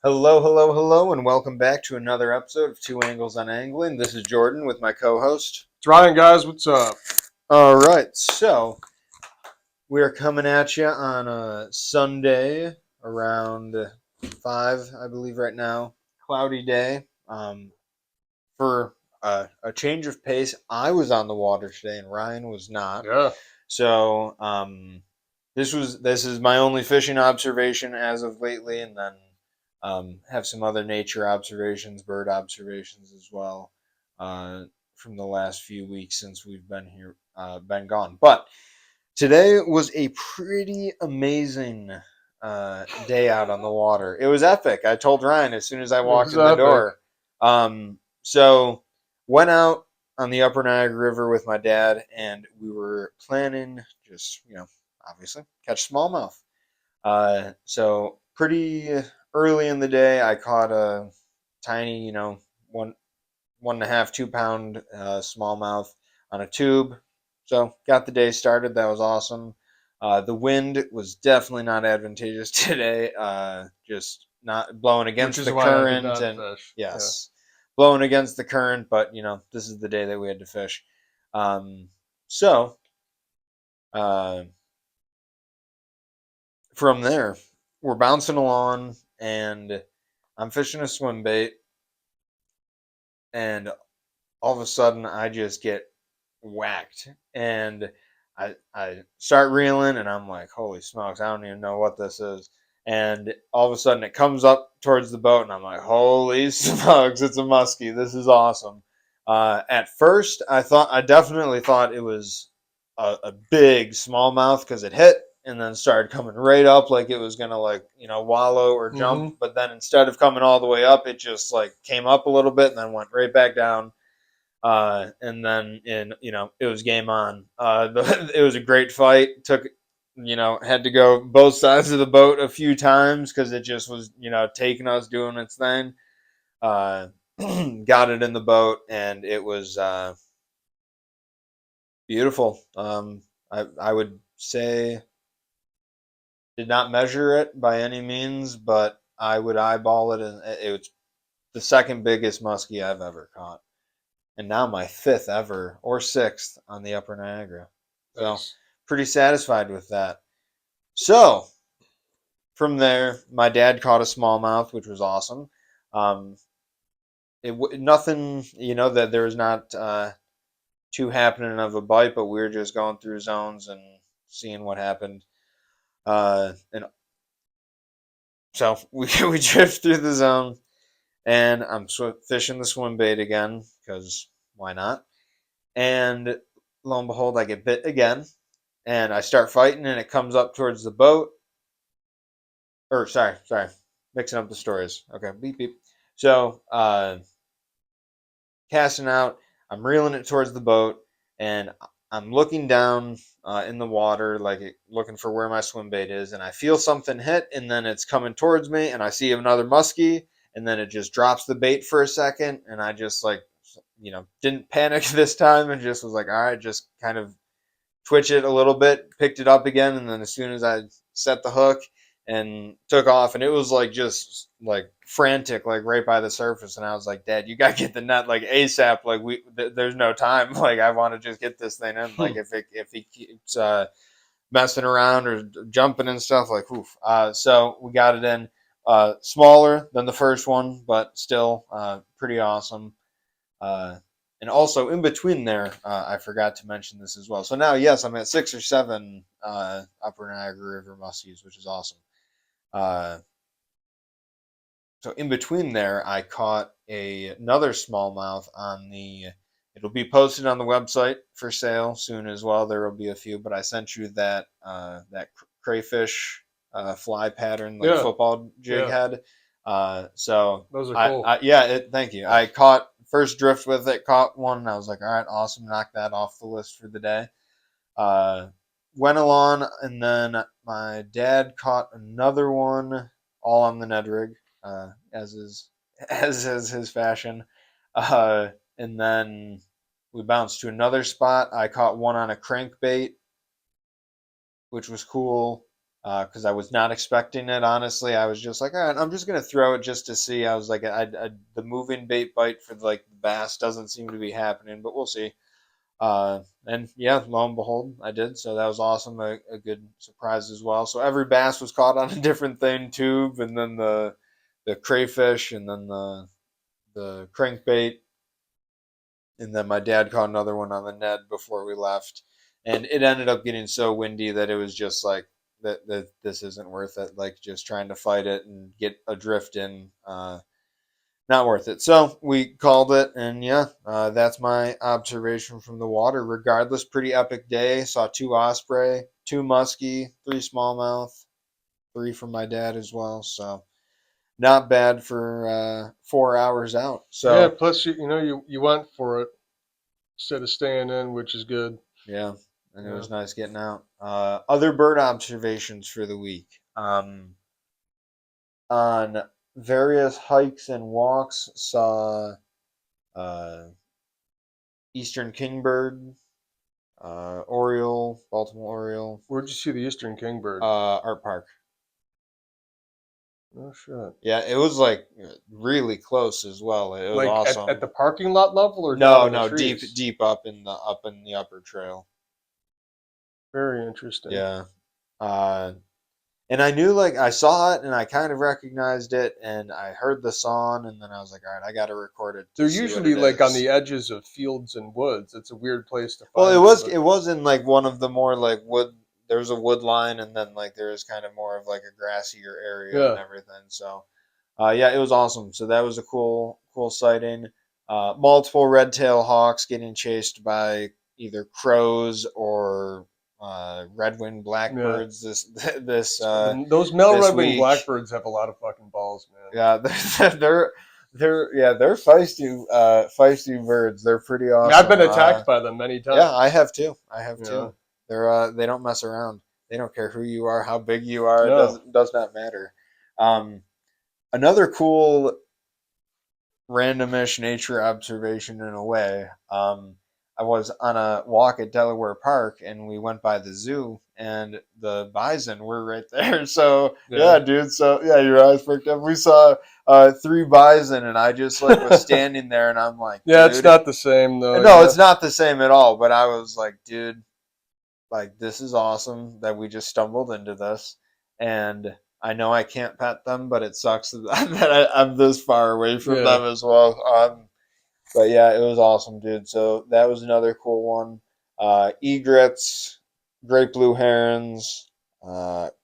Hello, hello, hello, and welcome back to another episode of Two Angles on Angling. This is Jordan with my co-host. It's Ryan, guys. What's up? All right, so we are coming at you on a Sunday around 5, I believe, right now. Cloudy day. For a change of pace, I was on the water today, and Ryan was not. Yeah. So this is my only fishing observation as of lately, and then have some other nature observations, bird observations as well, from the last few weeks since we've been here, been gone. But today was a pretty amazing day out on the water. It was epic. I told Ryan as soon as I It walked was in the epic. door. So went out on the Upper Niagara River with my dad, and we were planning just obviously catch smallmouth. So pretty early in the day, I caught a tiny, one and a half, 2 pound smallmouth on a tube. So got the day started. That was awesome. The wind was definitely not advantageous today. Just not blowing Which against is the why I did current, not and fish. Yeah. yes, blowing against the current. But this is the day that we had to fish. So uh, from there, we're bouncing along, and I'm fishing a swim bait, and all of a sudden I just get whacked, and I start reeling, and I'm like, holy smokes, I don't even know what this is. And all of a sudden it comes up towards the boat, and I'm like, holy smokes, it's a muskie. This is awesome. At first, I definitely thought it was a big smallmouth because it hit and then started coming right up like it was gonna, like, wallow or jump. Mm-hmm. But then instead of coming all the way up, it just like came up a little bit and then went right back down. And then it was game on. It was a great fight. Took had to go both sides of the boat a few times because it just was taking us, doing its thing. Uh, got it in the boat, and it was beautiful. I would say did not measure it by any means, but I would eyeball it, and it was the second biggest muskie I've ever caught, and now my fifth ever or sixth on the Upper Niagara. So Nice. pretty satisfied with that. So from there, my dad caught a smallmouth, which was awesome. Um, nothing, that there was not too happening of a bite, but we were just going through zones and seeing what happened. And so we drift through the zone, and I'm fishing the swim bait again because why not? And lo and behold, I get bit again, and I start fighting, and it comes up towards the boat. Or sorry, mixing up the stories. Okay, beep beep. So casting out, I'm reeling it towards the boat, and I'm looking down in the water, like looking for where my swim bait is, and I feel something hit, and then it's coming towards me, and I see another muskie, and then it just drops the bait for a second, and I just like, didn't panic this time, and just was like, all right, just kind of twitch it a little bit, picked it up again, and then as soon as I set the hook and took off, and it was like just like frantic, like right by the surface, and I was like, Dad, you gotta get the net like ASAP, like there's no time, like I want to just get this thing in, like if he keeps messing around or jumping and stuff, like oof. So we got it in, smaller than the first one, but still pretty awesome. uh, and also in between there, I forgot to mention this as well. So now, yes, I'm at 6 or 7 Upper Niagara River muskies, which is awesome. Uh, so in between there, I caught another smallmouth on the. It'll be posted on the website for sale soon as well. There will be a few, but I sent you that crayfish fly pattern, like Yeah. football jig Yeah. head. So Those are cool. yeah, thank you. I caught first drift with it, caught one, and I was like, all right, awesome, knock that off the list for the day. Uh, Went along, and then my dad caught another one, all on the Ned rig, as is as is his fashion. And then we bounced to another spot. I caught one on a crankbait, which was cool. because I was not expecting it. Honestly, I was just like, all right, I'm just gonna throw it just to see. I was like, the moving bait bite for like the bass doesn't seem to be happening, but we'll see. And yeah, lo and behold, I did. So that was awesome. A good surprise as well. So every bass was caught on a different thing, tube, and then the crayfish, and then the crankbait, and then my dad caught another one on the Ned before we left. And it ended up getting so windy that it was just like that this isn't worth it. Like just trying to fight it and get a drift in. Not worth it. So we called it, and yeah, that's my observation from the water. Regardless, pretty epic day. Saw two osprey, two muskie, three smallmouth, three from my dad as well. So not bad for 4 hours out. Yeah. So Plus, you went for it instead of staying in, which is good. yeah, and it Yeah. was nice getting out. Other bird observations for the week. On various hikes and walks, saw uh, eastern kingbird, Oriole, Baltimore Oriole, Where'd you see the Eastern Kingbird? Art Park. Oh shit. Yeah, it was like really close as well. It was Like at awesome. the parking lot level or down No, in the no, deep, trees? deep up in the upper trail. Very interesting. Yeah. Uh, and I knew like I saw it and I kind of recognized it and I heard the song and then I was like, all right, I got to record it They're to see what usually it like on is. the edges of fields and woods. It's a weird place to Well, find them, but it was in like one of the more like wood. There was a wood line and then like there was kind of more of like a grassier area and yeah. everything. So yeah, it was awesome. So that was a cool sighting. Multiple red-tailed hawks getting chased by either crows or red-winged Yeah. blackbirds this Those male this red-winged week. blackbirds have a lot of fucking balls, man. Yeah, they're feisty birds. They're pretty I mean, I've been awesome. attacked by them many Yeah, I times. have too. I have Yeah. too. They don't mess around. They don't care who you are, how big you are. It No. does not matter. Um, Another cool randomish nature observation in a way. I was on a walk at Delaware Park and we went by the zoo and the bison were right there. So Yeah. yeah, dude. So yeah, your eyes perked up. We saw three bison and I just like was standing there and I'm like, yeah, it's dude. not the same though. And no, Yeah. it's not the same at all. But I was like, dude, like this is awesome that we just stumbled into this and I know I can't pet them but it sucks that I'm this far away from Yeah. them as well. But yeah, it was awesome, dude. So that was another cool one. Egrets, great blue herons,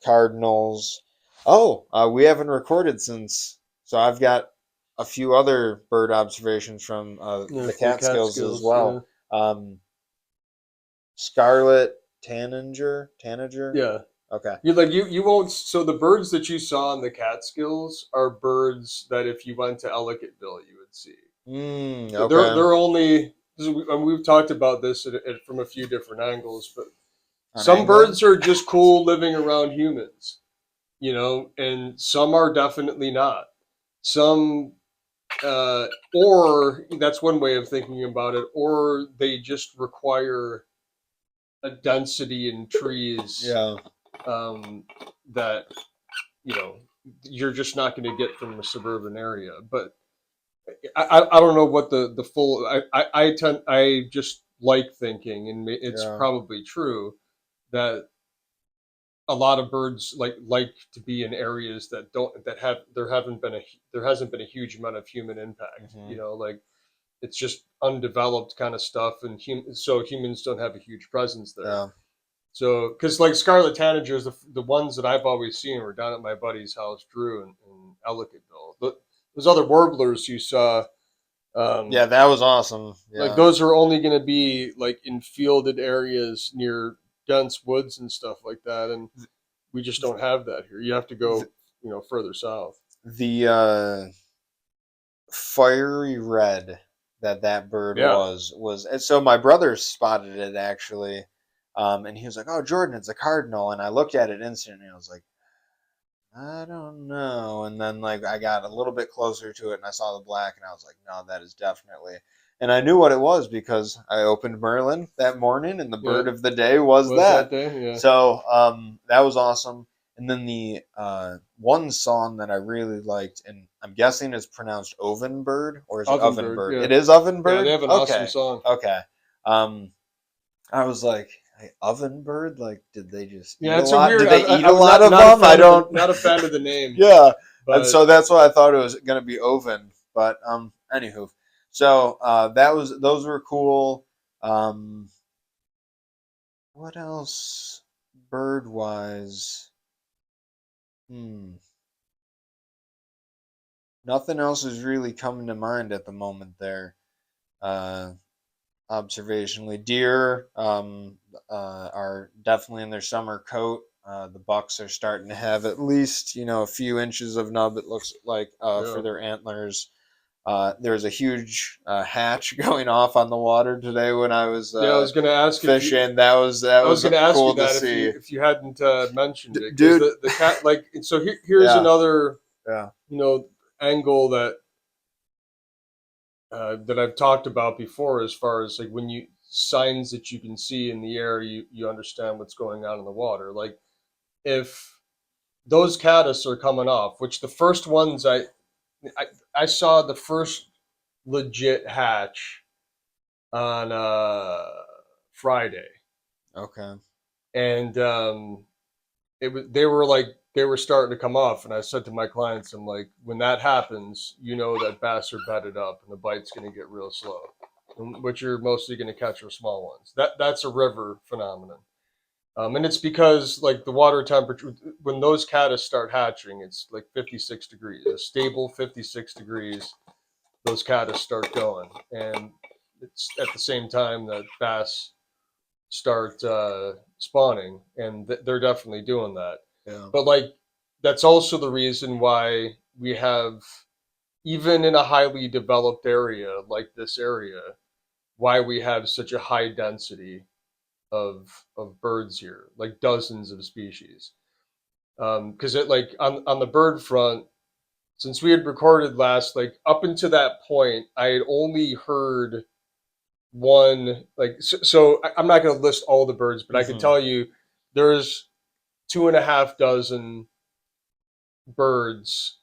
cardinals. Oh, we haven't recorded since, so I've got a few other bird observations from Yeah. the From the Catskills as Catskills. Yeah. well. Scarlet tanager. Yeah. Okay. You won't. So the birds that you saw in the Catskills are birds that if you went to Ellicottville you would see. Okay. They're only. And we've talked about this from a few different angles, but On some angling. birds are just cool living around humans, and some are definitely not. Some, or that's one way of thinking about it, or they just require a density in trees Yeah. um, that you know you're just not going to get from a suburban area. But I don't know what the full I just like thinking, and it's Yeah. probably true that a lot of birds like to be in areas that don't that have there hasn't been a huge amount of human impact. Hmm. Like it's just undeveloped kind of stuff, and so humans don't have a huge presence there. Yeah. So, because like scarlet tanagers, the ones that I've always seen were down at my buddy's house, Drew, in Ellicottville. But those other warblers you saw, Yeah, um, that was awesome. like Yeah. those are only going to be like in fielded areas near dense woods and stuff like that, and we just don't have that here. You have to The, go, further south. the fiery red that bird Yeah, was and so my brother spotted it actually, and he was like, "Oh, Jordan, it's a cardinal." And I looked at it instantly, and I was like, "I don't know." And then like I got a little bit closer to it, and I saw the black, and I was like, "No, that is definitely." And I knew what it was because I opened Merlin that morning, and the yeah. bird of the day was Was that that. day? Yeah, So that was awesome. And then the one song that I really liked, and I'm guessing is pronounced Ovenbird, or is it Ovenbird, Ovenbird? yeah. It is Yeah, they Ovenbird? have an awesome Okay. song. Okay. Um, I was like, hey, Ovenbird? Like, did they just eat Yeah, a it's a lot? weird. Did they eat a I'm lot not of not a them? I fan of the don't. not a fan of the name, Yeah. And but so that's why I thought it was going to be Oven. But, anywho. So, those were cool. Um, what else bird wise? Hmm. Nothing else is really coming to mind at the moment there. Uh, Observationally, deer are definitely in their summer coat. The bucks are starting to have at least a few inches of nub. It looks like for yeah, their antlers. There was a huge hatch going off on the water today when I was yeah. I was gonna ask if you. fishing. That I was was gonna ask you cool to that see, if you hadn't mentioned it, because dude. the cat like so here's Yeah, another yeah. you know angle that I've talked about before, as far as like when you signs that you can see in the air, you understand what's going on in the water. Like if those caddis are coming off, which the first ones I, I saw the first legit hatch on Friday, Okay. and it was they were starting to come off, and I said to my clients, I'm like, when that happens, you know that bass are bedded up, and the bite's going to get real slow, which you're mostly going to catch are small ones. That's a river phenomenon. And it's because like the water temperature when those caddis start hatching, it's like 56 degrees, a stable 56 degrees. Those caddis start going, and it's at the same time that bass start spawning, and they're definitely doing that. Yeah. But like that's also the reason why we have, even in a highly developed area like this area, why we have such a high density of birds here, like dozens of species. Because it like on the bird front, since we had recorded last, like up until that point, I had only heard one so I'm not going to list all the birds, but I can Hmm. tell you there's two and a half dozen birds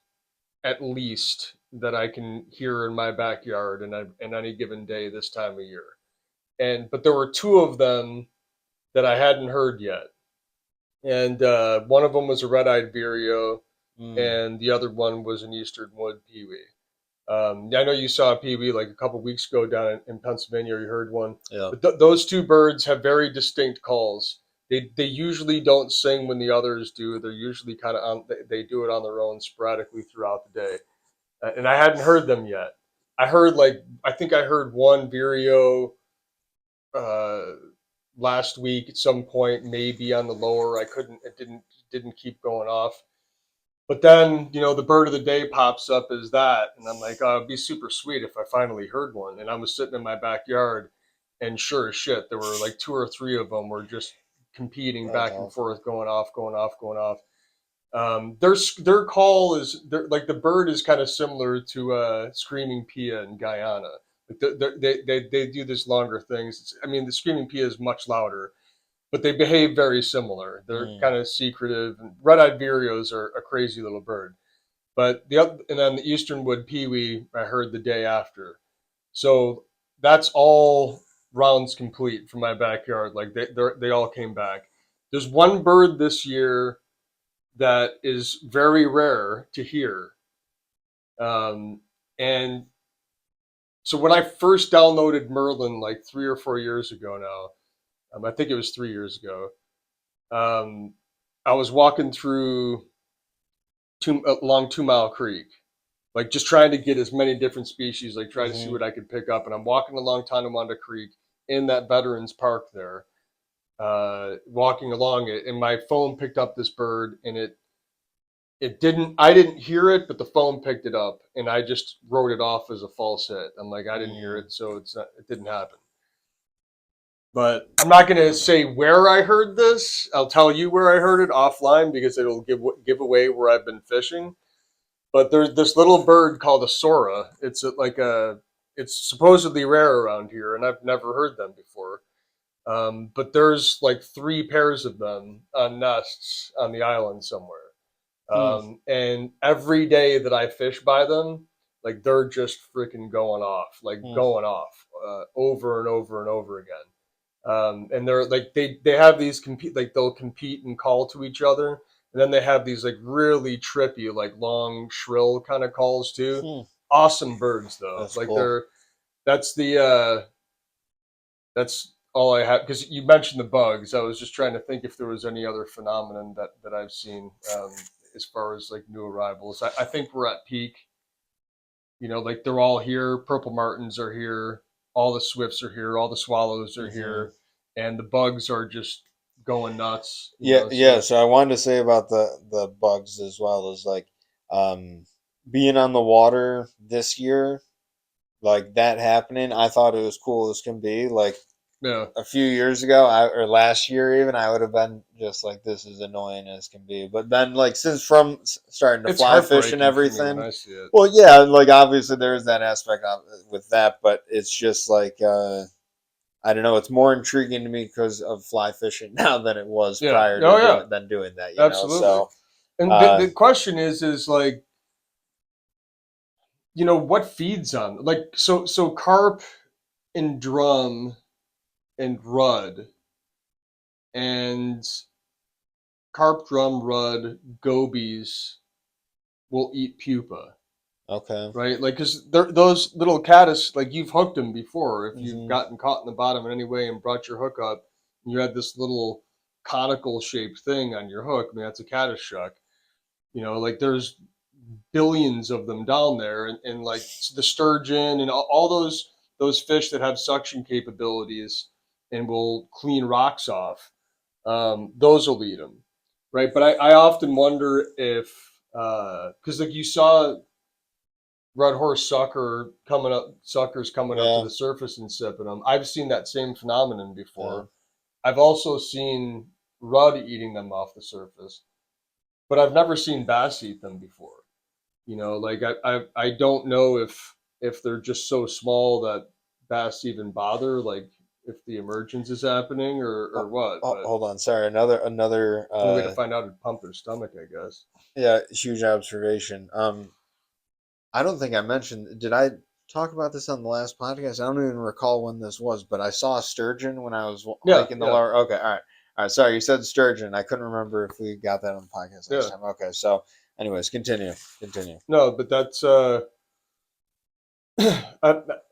at least that I can hear in my backyard in any given day this time of year. And but there were two of them that I hadn't heard yet, and one of them was a red-eyed vireo, Mm. and the other one was an eastern wood pewee. I know you saw a peewee like a couple weeks ago down in Pennsylvania. Or you heard one, Yeah. but those two birds have very distinct calls. They usually don't sing when the others do. They're usually kind of on. They do it on their own sporadically throughout the day, and I hadn't heard them yet. I think I heard one vireo uh, last week at some point, maybe on the lower. I couldn't. It didn't keep going off. But then, the bird of the day pops up as that. And I'm like, oh, it'd be super sweet if I finally heard one. And I was sitting in my backyard, and sure as shit, there were like two or three of them were just competing That's back and awesome. forth, going off, going off, going off. Their call is like the bird is kind of similar to screaming pia in Guyana. Like they do this longer things. I mean, the screaming pia is much louder, but they behave very similar. They're Mm. kind of secretive. Red-eyed vireos are a crazy little bird. But the other, and then the eastern wood pewee, I heard the day after. So that's all rounds complete from my backyard. Like they all came back. There's one bird this year that is very rare to hear, and so when I first downloaded Merlin like 3 or 4 years ago now, I think it was 3 years ago. Um, I was walking through along 2 Mile Creek, like just trying to get as many different species, like try to see Hmm. what I could pick up. And I'm walking along Tonawanda Creek in that Veterans Park there, walking along it, and my phone picked up this bird, and it didn't. I didn't hear it, but the phone picked it up, and I just wrote it off as a false hit. I'm like, I didn't hear Mm. it, so it didn't happen. But I'm not going to say where I heard this. I'll tell you where I heard it offline because it'll give away where I've been fishing. But there's this little bird called a sora. It's supposedly rare around here, and I've never heard them before. But there's like three pairs of them on nests on the island somewhere. Hmm. And every day that I fish by them, like they're just freaking going off, like Hmm. going off over and over and over again. And they're like they have these compete like they'll compete and call to each other, and then they have these like really trippy like long shrill kind of calls too. Hmm. Awesome birds though, That's like cool. they're that's the that's all I have because you mentioned the bugs. I was just trying to think if there was any other phenomenon that I've seen as far as like new arrivals. I think we're at peak. You know, like they're all here. Purple martins are here. All the swifts are here. All the swallows are Hmm. here, and the bugs are just going nuts. You Yeah, know, yeah. so So I wanted to say about the bugs as well as like um being on the water this year, like that happening. I thought it was cool as can be. Like yeah, a few years ago, or last year even, I would have been just like, this is annoying as can be. But then, like, since from starting to it's fly fish and heartbreaking for me when everything, I see it. well, yeah, like obviously there's that aspect of, with that, but it's just like I don't know, it's more intriguing to me because of fly fishing now than it was Yeah. prior to Oh yeah. doing that, you know. Absolutely. So, And uh, the question is like, you know, what feeds on like so carp and drum and rudd and carp, drum, rudd, gobies will eat pupa, okay, right? Like, because those little caddis, like you've hooked them before. If you've hmm, gotten caught in the bottom in any way and brought your hook up, and you had this little conical shaped thing on your hook. I mean, that's a caddis shuck. You know, like there's billions of them down there, and like the sturgeon and all those fish that have suction capabilities and will clean rocks off. Those will eat them, right? But I often wonder if because like you saw red horse suckers coming up to yeah, the surface and sipping them. I've seen that same phenomenon yeah, before. I've also seen rudd eating them off the surface, but I've never seen bass eat them before. You know, like I don't know if they're just so small that bass even bother, like if the emergence is happening or oh, what. oh, But hold on, sorry, another the only way to find out is pump their stomach, I guess. yeah, huge observation. I don't think I mentioned. Did I talk about this on the last podcast? I don't even recall when this was, but I saw a sturgeon when I was Yeah, hiking the yeah, lower. Okay, all right. Sorry, you said sturgeon. I couldn't remember if we got that on the podcast last yeah. time. Okay, so, anyways, continue. No, but that's I,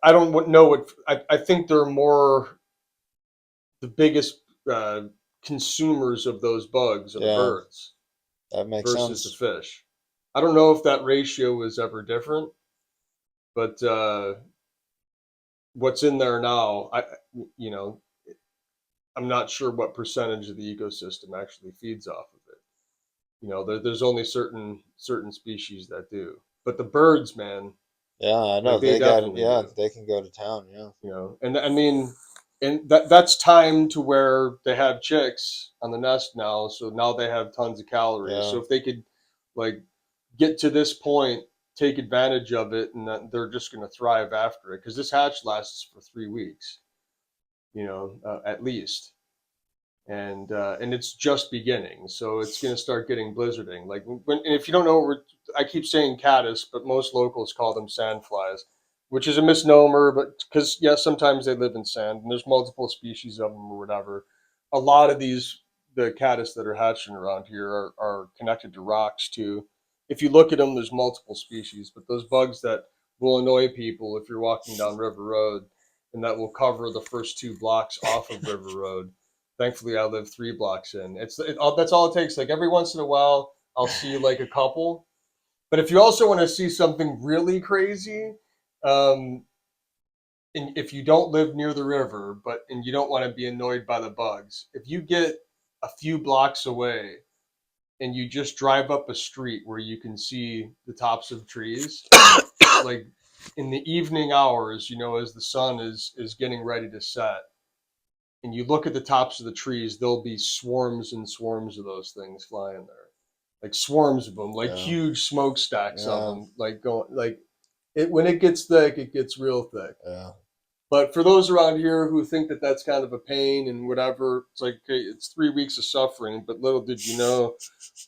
I don't know what I think they're more the biggest uh, consumers of those bugs are the Yeah, birds that makes versus the sense. fish. I don't know if that ratio is ever different, but what's in there now, you know, I'm not sure what percentage of the ecosystem actually feeds off of it. You know, there's only certain species that do, but the birds, man, Yeah, I know like they they got it. definitely Yeah, do. they can go to town. Yeah, You know, and I mean, and that's time to where they have chicks on the nest now, so now they have tons of calories. yeah, So if they could like get to this point, take advantage of it, and that they're just going to thrive after it because this hatch lasts for 3 weeks, you know, at least, and it's just beginning, so it's going to start getting blizzarding. Like when, and if you don't know, I keep saying caddis, but most locals call them sandflies, which is a misnomer. But because yeah, sometimes they live in sand, and there's multiple species of them or whatever. A lot of these the caddis that are hatching around here are connected to rocks too. If you look at them, there's multiple species, but those bugs that will annoy people if you're walking down River Road, and that will cover the first 2 blocks off of River Road. Thankfully, I live 3 blocks in. That's all it takes. Like every once in a while, I'll see like a couple. But if you also want to see something really crazy, um, and if you don't live near the river, but and you don't want to be annoyed by the bugs, if you get a few blocks away and you just drive up a street where you can see the tops of trees, like in the evening hours, you know, as the sun is getting ready to set, and you look at the tops of the trees, there'll be swarms and swarms of those things flying there, like swarms of them, like yeah, huge smokestacks of yeah, them, like going like it when it gets thick, it gets real thick. yeah. But for those around here who think that that's kind of a pain and whatever, it's like, okay, it's 3 weeks of suffering. But little did you know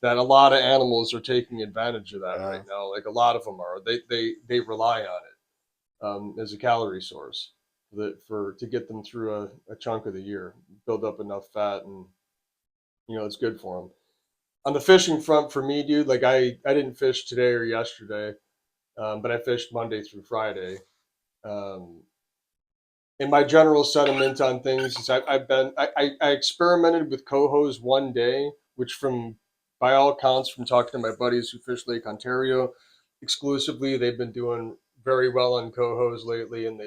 that a lot of animals are taking advantage of that right Uh, now. Like a lot of them are. They rely on it as a calorie source that for to get them through a chunk of the year, build up enough fat, and it's good for them. On the fishing front, for me, dude, like I didn't fish today or yesterday, but I fished Monday through Friday. Um, and my general sentiment on things is I experimented with cohos one day, which by all accounts from talking to my buddies who fish Lake Ontario exclusively, they've been doing very well on cohos lately, and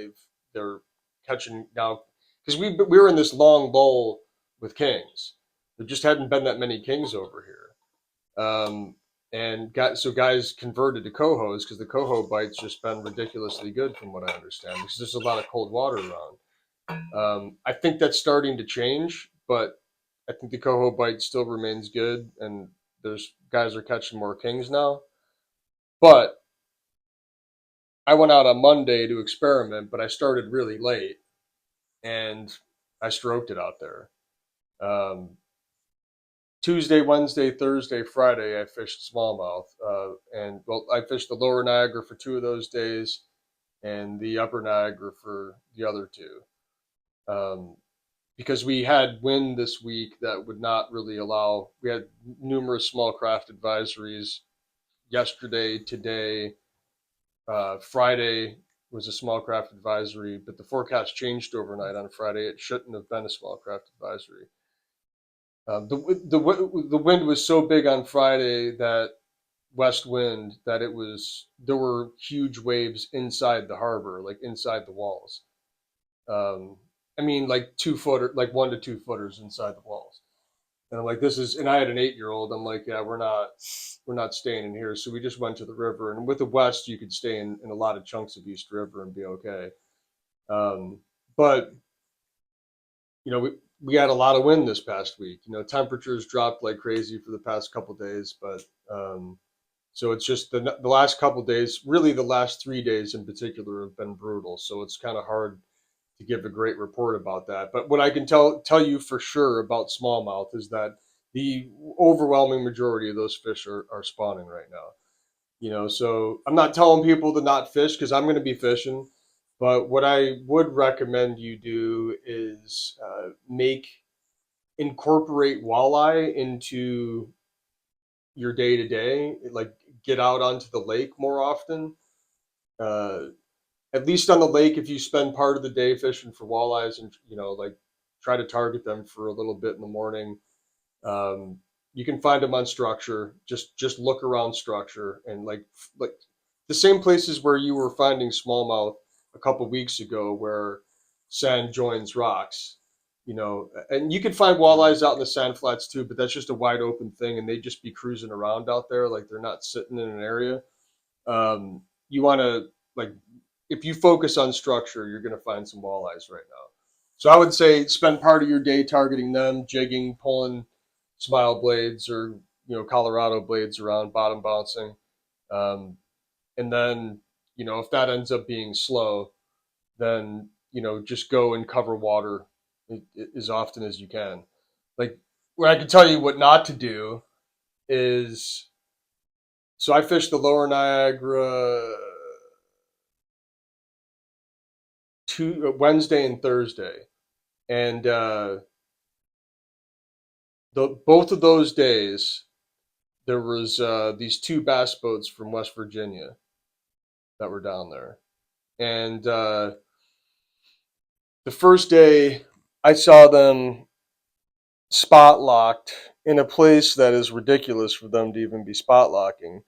they're catching now because we were in this long lull with kings. There just hadn't been that many kings over here. And guys converted to cohos because the coho bite's just been ridiculously good from what I understand because there's a lot of cold water around. I think that's starting to change, but I think the coho bite still remains good, and there's guys are catching more kings now. But I went out on Monday to experiment, but I started really late, and I stroked it out there. Um, Tuesday, Wednesday, Thursday, Friday, I fished smallmouth, and well, I fished the lower Niagara for 2 of those days, and the upper Niagara for the other two. Um, because we had wind this week that would not really allow. We had numerous small craft advisories yesterday, today, Friday was a small craft advisory, but the forecast changed overnight on Friday. It shouldn't have been a small craft advisory. The wind was so big on Friday that west wind that there were huge waves inside the harbor, like inside the walls. Um, I mean, like 2 footer, like 1 to 2 footers inside the walls. And I'm like, this is, and I had an 8 year old. I'm like, yeah, we're not staying in here. So we just went to the river. And with the West, you could stay in a lot of chunks of East River and be okay. But, we had a lot of wind this past week. Temperatures dropped like crazy for the past couple of days. But, so it's just the last couple of days, really the last 3 days in particular have been brutal. So it's kind of hard to give a great report about that. But what I can tell you for sure about smallmouth is that the overwhelming majority of those fish are spawning right now. So I'm not telling people to not fish because I'm going to be fishing. But what I would recommend you do is incorporate walleye into your day to day, like get out onto the lake more often. Uh, at least on the lake, if you spend part of the day fishing for walleyes and like try to target them for a little bit in the morning, um, you can find them on structure. Just look around structure and like the same places where you were finding smallmouth a couple weeks ago, where sand joins rocks. And you can find mm, walleyes out in the sand flats too, but that's just a wide open thing, and they just be cruising around out there, like they're not sitting in an area. You want to like if you focus on structure, you're going to find some walleyes right now. So I would say spend part of your day targeting them, jigging, pulling smile blades or Colorado blades around, bottom bouncing, um, and then if that ends up being slow, then just go and cover water as often as you can. Like what I can tell you what not to do is so I fished the lower Niagara Wednesday and Thursday, and both of those days there was these two bass boats from West Virginia that were down there, and the first day I saw them spot locked in a place that is ridiculous for them to even be spot locking.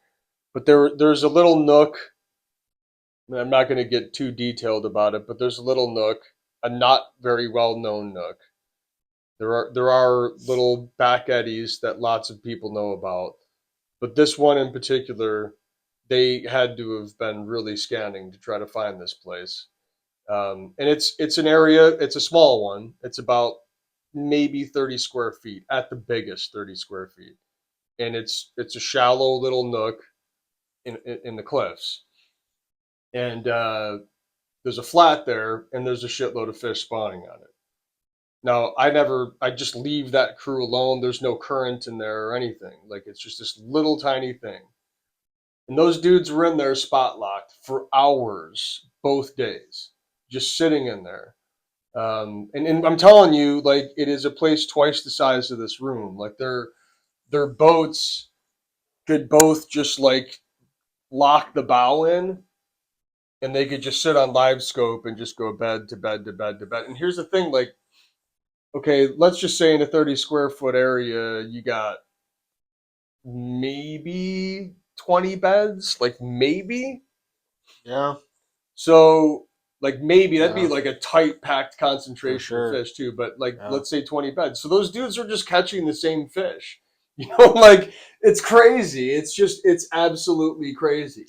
But there's a little nook. I'm not going to get too detailed about it, but there's a little nook, a not very well known nook. There are little back eddies that lots of people know about, but this one in particular, they had to have been really scanning to try to find this place. And it's an area. It's a small one. It's about maybe 30 square feet at the biggest, 30 square feet, and it's a shallow little nook in the cliffs. And there's a flat there, and there's a shitload of fish spawning on it. Now, I just leave that crew alone. There's no current in there or anything. Like, it's just this little tiny thing. And those dudes were in there spot locked for hours, both days, just sitting in there. And I'm telling you, like, it is a place twice the size of this room. Like, their boats could both just like lock the bow in, and they could just sit on live scope and just go bed to bed to bed to bed. And here's the thing, like, okay, let's just say in a 30 square foot area, you got maybe 20 beds, like maybe. Yeah, So, like, maybe that'd be yeah, like a tight packed for concentration of sure. fish too, but like, Yeah. let's say 20 beds. So those dudes are just catching the same fish. You know, like, it's crazy. It's absolutely crazy.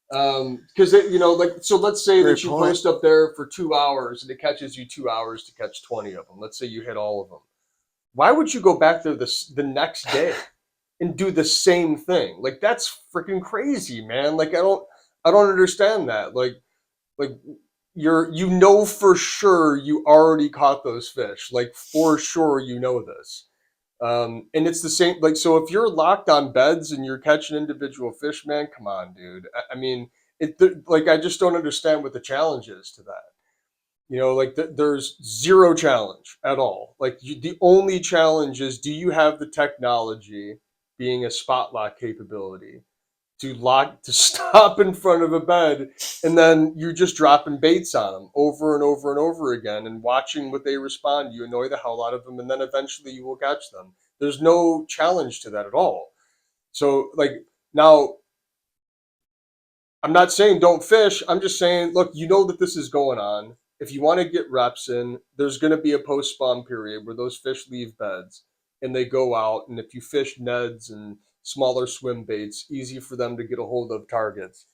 Because like, so let's say that Great you point. post up there for 2 hours and it catches you 2 hours to catch 20 of them. Let's say you hit all of them. Why would you go back there the next day and do the same thing? Like, that's freaking crazy, man. Like, I don't understand that. Like, for sure you already caught those fish. Like, for sure this. And it's the same. Like, so if you're locked on beds and you're catching individual fish, man, come on, dude. I mean, like, I just don't understand what the challenge is to that. Like, there's zero challenge at all. Like, the only challenge is, do you have the technology, being a spot lock capability, to stop in front of a bed, and then you're just dropping baits on them over and over and over again and watching what they respond. You annoy the hell out of them, and then eventually you will catch them. There's no challenge to that at all. So, like, now, I'm not saying don't fish. I'm just saying, look, that this is going on. If you want to get reps in, there's going to be a post spawn period where those fish leave beds and they go out. And if you fish neds and smaller swim baits, easy for them to get a hold of targets.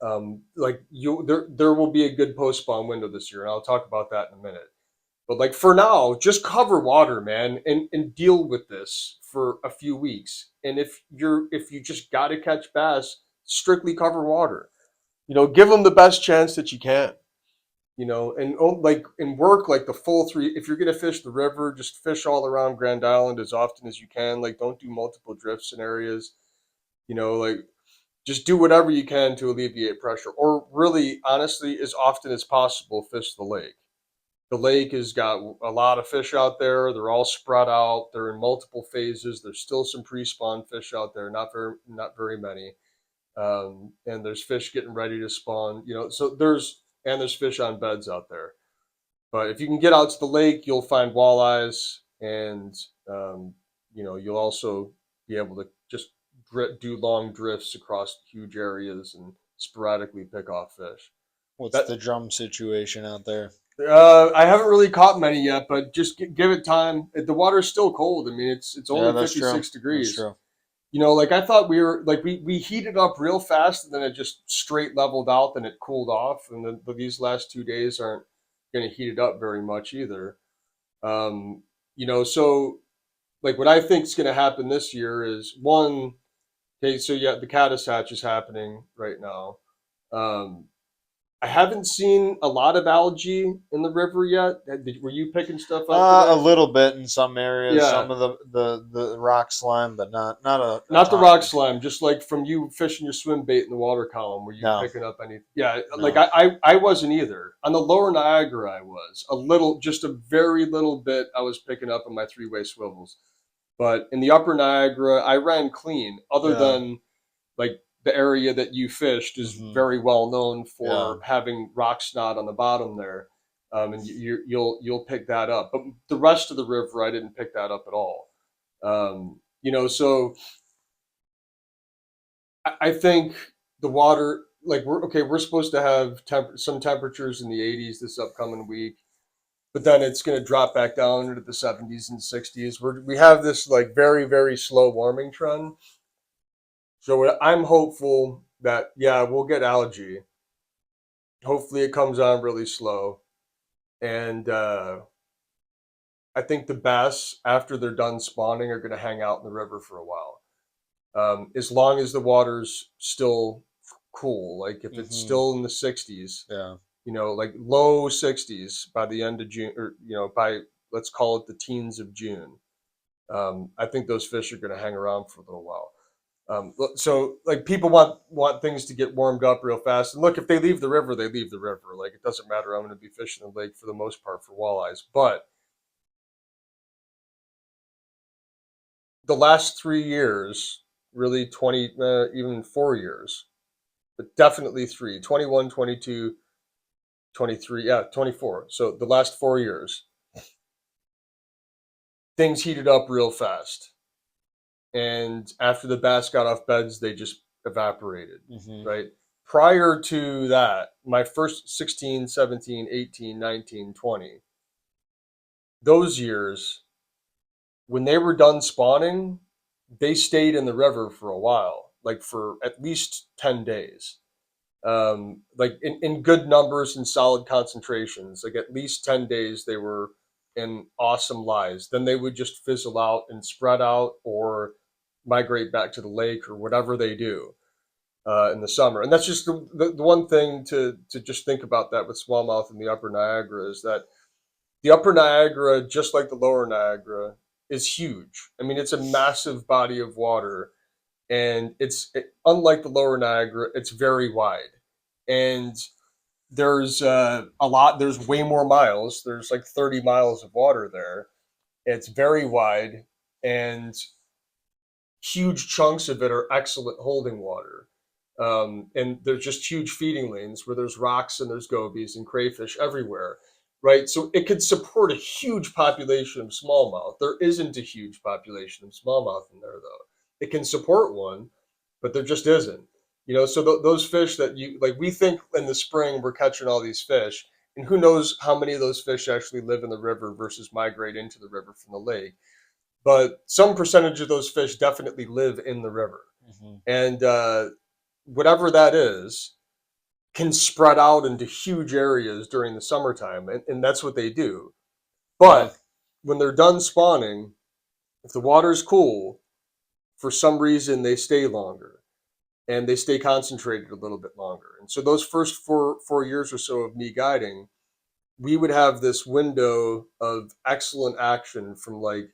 Like, there will be a good post spawn window this year, and I'll talk about that in a minute. But, like, for now, just cover water, man, and deal with this for a few weeks. And if you just got to catch bass, strictly cover water. Give them the best chance that you can. And like, and work like the full three. If you're gonna fish the river, just fish all around Grand Island as often as you can. Like, don't do multiple drift scenarios. Like, just do whatever you can to alleviate pressure, or really, honestly, as often as possible, fish the lake. The lake has got a lot of fish out there. They're all spread out. They're in multiple phases. There's still some pre-spawn fish out there, not very many. And there's fish getting ready to spawn. So there's fish on beds out there. But if you can get out to the lake, you'll find walleyes, and you'll also be able to just do long drifts across huge areas and sporadically pick off fish. What's That the drum situation out there? I haven't really caught many yet, but just give it time. The water's still cold. I mean, it's Yeah, only that's true. 56 That's degrees. true. Like, I thought we heated up real fast, and then it just straight leveled out, then it cooled off, and then these last 2 days aren't going to heat it up very much either. Um, so, like, what I think is going to happen this year is, one, okay, so yeah, the caddis hatch is happening right now. Um, I haven't seen a lot of algae in the river yet. Were you picking stuff up A today? little bit in some areas, Yeah, some of the rock slime, but not a not the rock ton. slime, just like from you fishing your swim bait in the water column. Were you No, picking up any? Yeah, like, no. I wasn't either. On the lower Niagara, I was a little, just a very little bit. I was picking up in my three-way swivels, but in the upper Niagara, I ran clean. Other Yeah. than, like, the area that you fished is Hmm. very well known Yeah. for having rock snot on the bottom there, and you'll pick that up. But the rest of the river, I didn't pick that up at all. So I think the water, like, we're okay. We're supposed to have some temperatures in the 80s this upcoming week, but then it's going to drop back down into the 70s and 60s. We have this, like, very, very slow warming trend. So I'm hopeful that, yeah, we'll get algae. Hopefully it comes on really slow, and I think the bass, after they're done spawning, are going to hang out in the river for a while, as long as the water's still cool. Like, if it's Hmm. still in the 60s, Yeah. like low 60s by the end of June, or by, let's call it, the teens of June. I think those fish are going to hang around for a little while. So like people want things to get warmed up real fast. And look, if they leave the river, they leave the river. Like it doesn't matter. I'm going to be fishing the lake for the most part for walleyes. But the last 3 years, really 20, even 4 years, but definitely three, 21, 22, 23, yeah, 24. So the last 4 years, things heated up real fast. And after the bass got off beds, they just evaporated, Mm-hmm. right? Prior to that, my first 16, 17, 18, 19, 20, those years, when they were done spawning, they stayed in the river for a while, like for at least 10 days. Like in good numbers and solid concentrations, like at least 10 days, they were in awesome lies. Then they would just fizzle out and spread out or migrate back to the lake or whatever they do in the summer. And that's just the one thing to just think about that with smallmouth in the upper Niagara is that the upper Niagara, just like the lower Niagara, is huge. I mean, it's a massive body of water, and unlike the lower Niagara, it's very wide, and there's a lot. There's way more miles. There's like 30 miles of water there. It's very wide, and huge chunks of it are excellent holding water. And there's just huge feeding lanes where there's rocks and there's gobies and crayfish everywhere, right? So it could support a huge population of smallmouth. There isn't a huge population of smallmouth in there, though. It can support one, but there just isn't. So those fish that you like, we think in the spring we're catching all these fish, and who knows how many of those fish actually live in the river versus migrate into the river from the lake. But some percentage of those fish definitely live in the river, Mm-hmm. and whatever that is can spread out into huge areas during the summertime, and that's what they do. Yeah. But when they're done spawning, if the water's cool, for some reason they stay longer and they stay concentrated a little bit longer. And so those first four years or so of me guiding, we would have this window of excellent action from like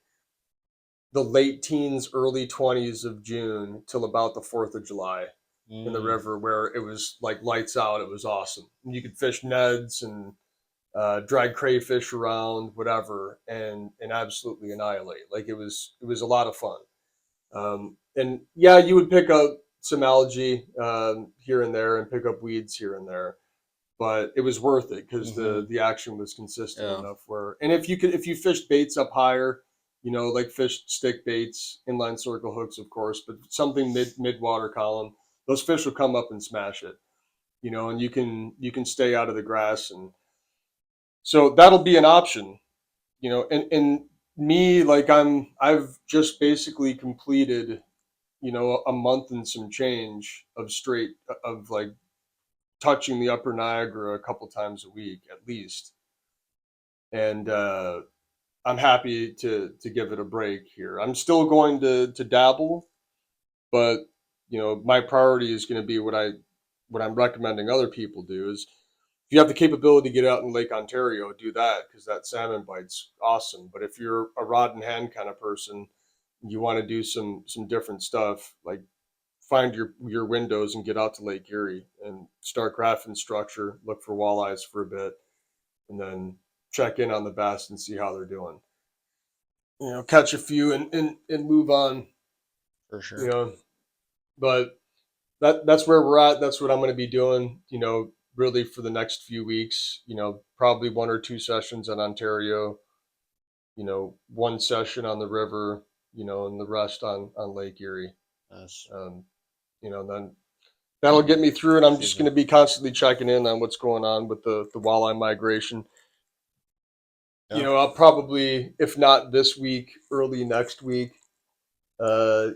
the late teens, early 20s of June till about the 4th of July in the Mm. river, where it was like lights out. It was awesome. And you could fish neds and drag crayfish around, whatever, and absolutely annihilate. Like it was a lot of fun. And yeah, you would pick up some algae here and there and pick up weeds here and there, but it was worth it because Mm-hmm. the action was consistent Yeah. enough where, and if you fished baits up higher, like fish stick baits, inline circle hooks, of course, but something mid water column, those fish will come up and smash it, and you can stay out of the grass, and so that'll be an option, and me, like I've just basically completed, a month and some change of straight of like touching the upper Niagara a couple times a week at least, and I'm happy to give it a break here. I'm still going to dabble, but my priority is going to be what I'm recommending other people do is if you have the capability to get out in Lake Ontario, do that because that salmon bite's awesome. But if you're a rod in hand kind of person, you want to do some different stuff, like find your windows and get out to Lake Erie and start graphing structure, look for walleyes for a bit, and then check in on the bass and see how they're doing. Catch a few and move on. For You sure. know, but that's where we're at. That's what I'm going to be doing. Really for the next few weeks. Probably one or two sessions in Ontario. One session on the river. And the rest on Lake Erie. That's Um, then that'll get me through, and I'm just going season. to be constantly checking in on what's going on with the walleye migration. Yeah. I'll probably, if not this week, early next week, uh,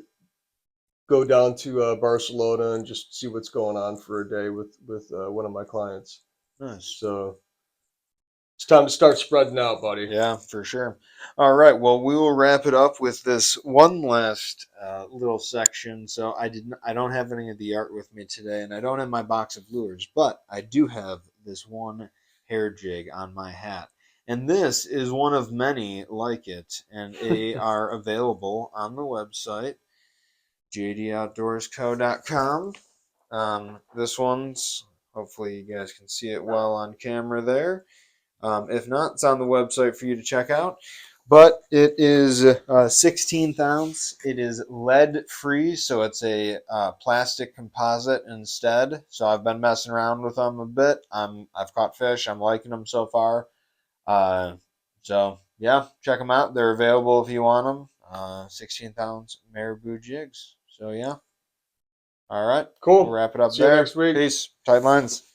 go down to Barcelona and just see what's going on for a day with one of my clients. Nice. So it's time to start spreading out, buddy. Yeah, for sure. All right. Well, we will wrap it up with this one last little section. So I don't have any of the art with me today, and I don't have my box of lures, but I do have this one hair jig on my hat. And this is one of many like it, and they are available on the website, jdoutdoorsco.com. This one's, hopefully you guys can see it well on camera there. If not, it's on the website for you to check out. But it is 16th ounce. It is lead free, so it's a plastic composite instead. So I've been messing around with them a bit. I've caught fish. I'm liking them so far. Uh, so yeah, check them out. They're available if you want them. 16th ounce marabou jigs. So yeah. All right. We'll Cool. wrap it up See you there. next week. Peace. Tight lines.